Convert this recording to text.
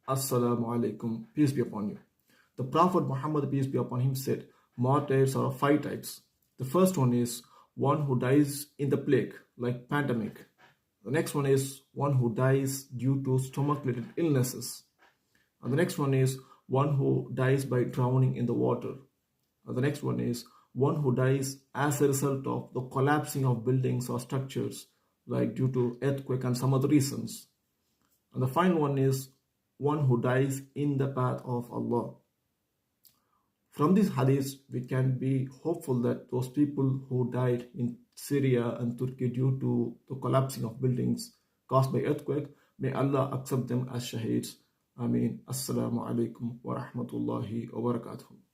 Assalamu alaikum, peace be upon you. The Prophet Muhammad, peace be upon him, said, martyrs are of 5 types. The first one is one who dies in the plague, like pandemic. The next one is one who dies due to stomach-related illnesses. And the next one is one who dies by drowning in the water. And the next one is one who dies as a result of the collapsing of buildings or structures, like due to earthquake and some other reasons. And the final one is one who dies in the path of Allah. From these hadiths, we can be hopeful that those people who died in Syria and Turkey due to the collapsing of buildings caused by earthquake, may Allah accept them as shaheeds. Ameen. Assalamu alaikum wa rahmatullahi wa barakatuh.